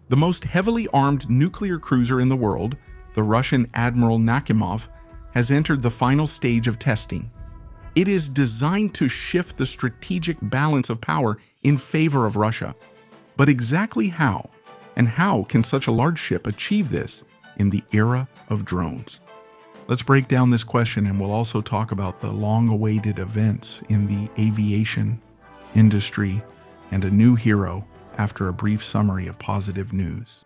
The most heavily armed nuclear cruiser in the world, the Russian Admiral Nakhimov, has entered the final stage of testing. It is designed to shift the strategic balance of power in favor of Russia. But exactly how? And how can such a large ship achieve this in the era of drones? Let's break down this question, and we'll also talk about the long-awaited events in the aviation industry and a new hero after a brief summary of positive news.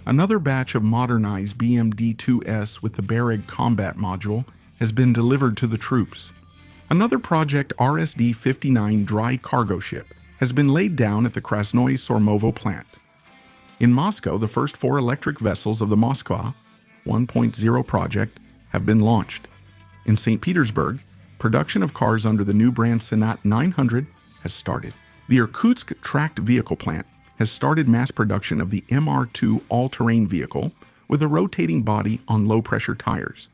Another batch of modernized BMD-2S with the Barreg combat module has been delivered to the troops. Another Project RSD-59 dry cargo ship has been laid down at the Krasnoye Sormovo plant. In Moscow, the first 4 electric vessels of the Moskva 1.0 project have been launched. In St. Petersburg, production of cars under the new brand Senat 900 has started. The Irkutsk tracked vehicle plant has started mass production of the MR2 all-terrain vehicle with a rotating body on low-pressure tires.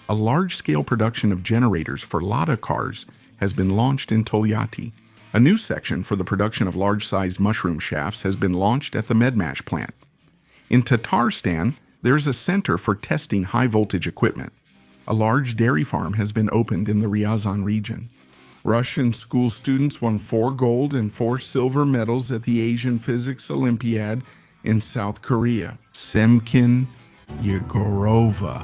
A large-scale production of generators for Lada cars has been launched in Tolyatti. A new section for the production of large-sized mushroom shafts has been launched at the Medmash plant. In Tatarstan, there is a center for testing high-voltage equipment. A large dairy farm has been opened in the Ryazan region. Russian school students won 4 gold and 4 silver medals at the Asian Physics Olympiad in South Korea. Semkin Yegorova.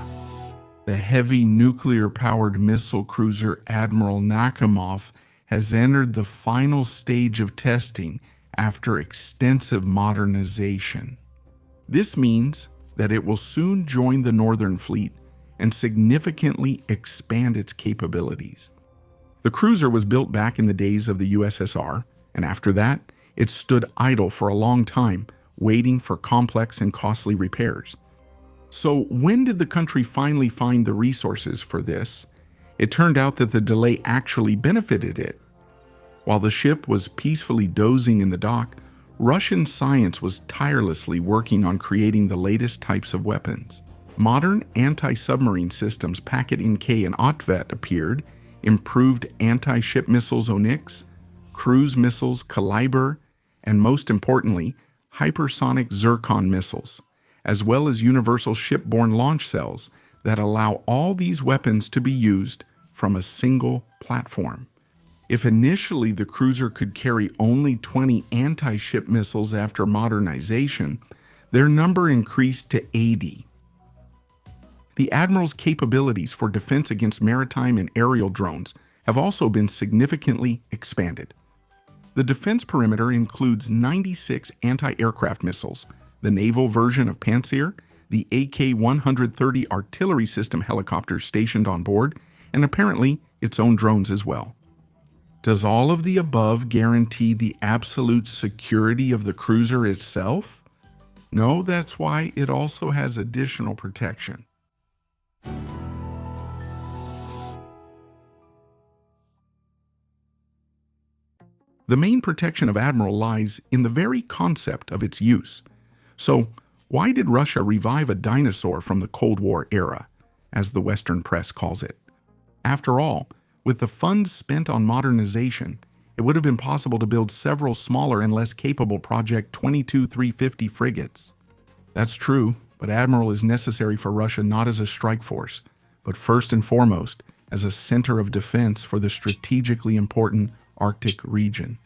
The heavy nuclear-powered missile cruiser Admiral Nakhimov has entered the final stage of testing after extensive modernization. This means that it will soon join the Northern Fleet and significantly expand its capabilities. The cruiser was built back in the days of the USSR, and after that, it stood idle for a long time, waiting for complex and costly repairs. So when did the country finally find the resources for this? It turned out that the delay actually benefited it. While the ship was peacefully dozing in the dock, Russian science was tirelessly working on creating the latest types of weapons. Modern anti-submarine systems Packet-NK and Otvet appeared, improved anti-ship missiles Onyx, cruise missiles Kaliber, and most importantly, hypersonic Zircon missiles, as well as universal shipborne launch cells that allow all these weapons to be used from a single platform. If initially the cruiser could carry only 20 anti-ship missiles after modernization, their number increased to 80. The Admiral's capabilities for defense against maritime and aerial drones have also been significantly expanded. The defense perimeter includes 96 anti-aircraft missiles, the naval version of Pantsir, the AK-130 artillery system helicopters stationed on board, and apparently its own drones as well. Does all of the above guarantee the absolute security of the cruiser itself? No, that's why it also has additional protection. The main protection of Admiral lies in the very concept of its use. So, why did Russia revive a dinosaur from the Cold War era, as the Western press calls it? After all, with the funds spent on modernization, it would have been possible to build several smaller and less capable Project 22-350 frigates. That's true, but Admiral is necessary for Russia not as a strike force, but first and foremost as a center of defense for the strategically important Arctic region.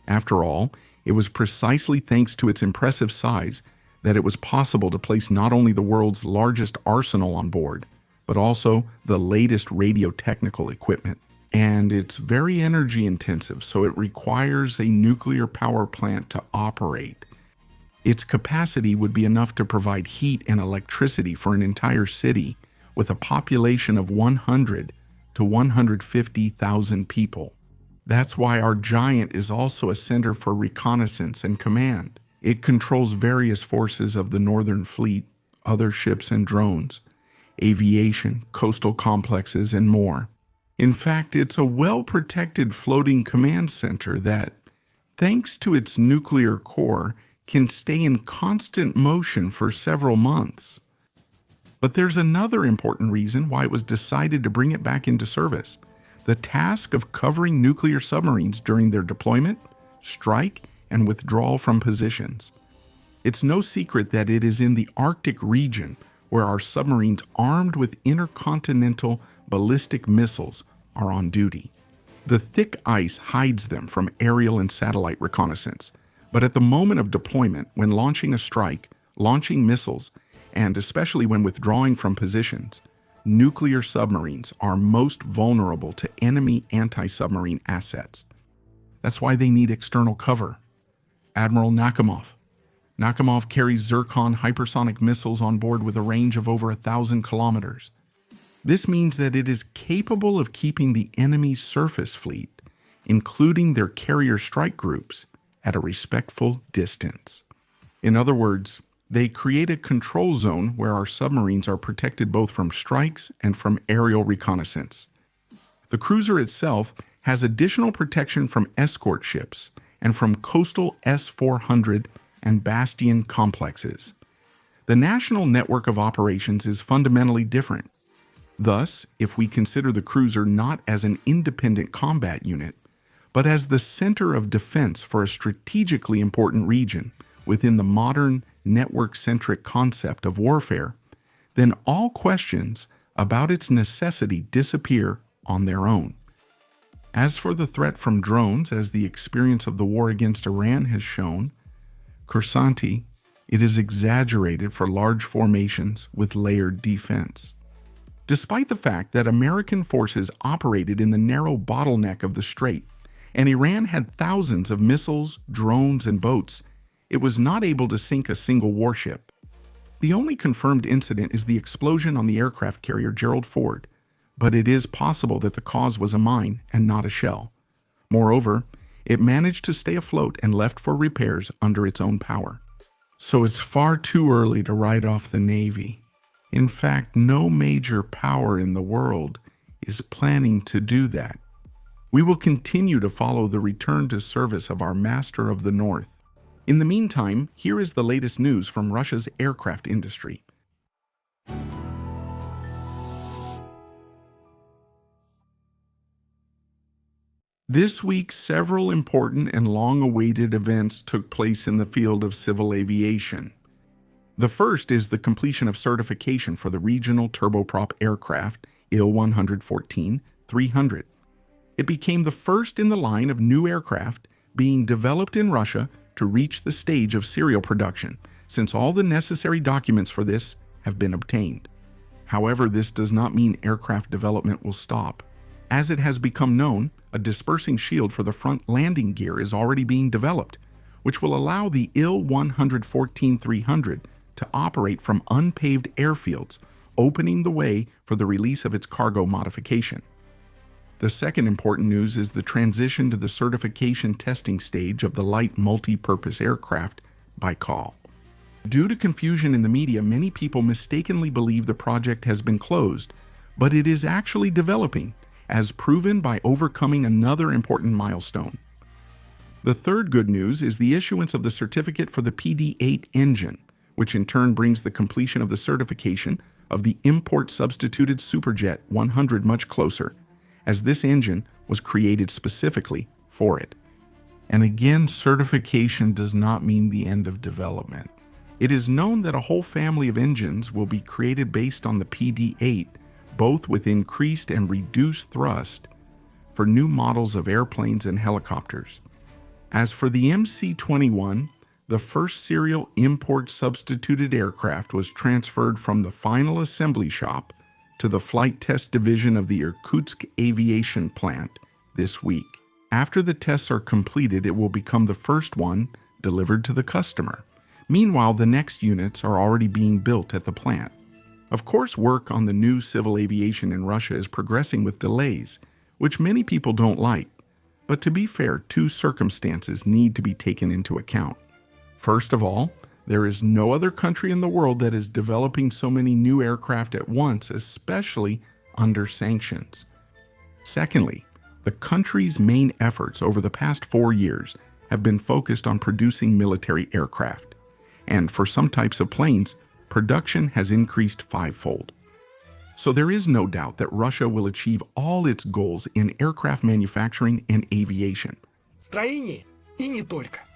After all, it was precisely thanks to its impressive size that it was possible to place not only the world's largest arsenal on board, but also the latest radio-technical equipment. And it's very energy intensive, so it requires a nuclear power plant to operate. Its capacity would be enough to provide heat and electricity for an entire city with a population of 100 to 150,000 people. That's why our giant is also a center for reconnaissance and command. It controls various forces of the Northern Fleet, other ships and drones, aviation, coastal complexes, and more. In fact, it's a well-protected floating command center that, thanks to its nuclear core, can stay in constant motion for several months. But there's another important reason why it was decided to bring it back into service. the task of covering nuclear submarines during their deployment, strike, and withdrawal from positions. It's no secret that it is in the Arctic region where our submarines armed with intercontinental ballistic missiles are on duty. The thick ice hides them from aerial and satellite reconnaissance, but at the moment of deployment, when launching a strike, launching missiles, and especially when withdrawing from positions, nuclear submarines are most vulnerable to enemy anti-submarine assets. That's why they need external cover. Admiral Nakhimov. Nakhimov carries Zircon hypersonic missiles on board with a range of over 1,000 kilometers. This means that it is capable of keeping the enemy's surface fleet, including their carrier strike groups, at a respectful distance. In other words, they create a control zone where our submarines are protected both from strikes and from aerial reconnaissance. The cruiser itself has additional protection from escort ships and from coastal S-400 and Bastion complexes. The national network of operations is fundamentally different. Thus, if we consider the cruiser not as an independent combat unit, but as the center of defense for a strategically important region within the modern network-centric concept of warfare, then all questions about its necessity disappear on their own. As for the threat from drones, as the experience of the war against Iran has shown, Kursanti, it is exaggerated for large formations with layered defense. Despite the fact that American forces operated in the narrow bottleneck of the strait, and Iran had thousands of missiles, drones, and boats, it was not able to sink a single warship. The only confirmed incident is the explosion on the aircraft carrier Gerald Ford, but it is possible that the cause was a mine and not a shell. Moreover, it managed to stay afloat and left for repairs under its own power. So it's far too early to write off the Navy. In fact, no major power in the world is planning to do that. We will continue to follow the return to service of our Master of the North. In the meantime, here is the latest news from Russia's aircraft industry. This week, several important and long-awaited events took place in the field of civil aviation. The first is the completion of certification for the regional turboprop aircraft Il-114-300. It became the first in the line of new aircraft being developed in Russia to reach the stage of serial production, since all the necessary documents for this have been obtained. However, this does not mean aircraft development will stop. As it has become known, a dispersing shield for the front landing gear is already being developed, which will allow the Il-114-300 to operate from unpaved airfields, opening the way for the release of its cargo modification. The second important news is the transition to the certification testing stage of the light multi-purpose aircraft Baikal. Due to confusion in the media, many people mistakenly believe the project has been closed, but it is actually developing, as proven by overcoming another important milestone. The third good news is the issuance of the certificate for the PD-8 engine, which in turn brings the completion of the certification of the import-substituted Superjet 100 much closer, as this engine was created specifically for it. And again, certification does not mean the end of development. It is known that a whole family of engines will be created based on the PD-8, both with increased and reduced thrust, for new models of airplanes and helicopters. As for the MC-21, the first serial import-substituted aircraft was transferred from the final assembly shop to the flight test division of the Irkutsk Aviation plant this week. After the tests are completed, it will become the first one delivered to the customer. Meanwhile, the next units are already being built at the plant. Of course, work on the new civil aviation in Russia is progressing with delays, which many people don't like. But to be fair, two circumstances need to be taken into account. First of all, there is no other country in the world that is developing so many new aircraft at once, especially under sanctions. Secondly, the country's main efforts over the past 4 years have been focused on producing military aircraft, and for some types of planes, production has increased fivefold. So there is no doubt that Russia will achieve all its goals in aircraft manufacturing and aviation. Строение и не только.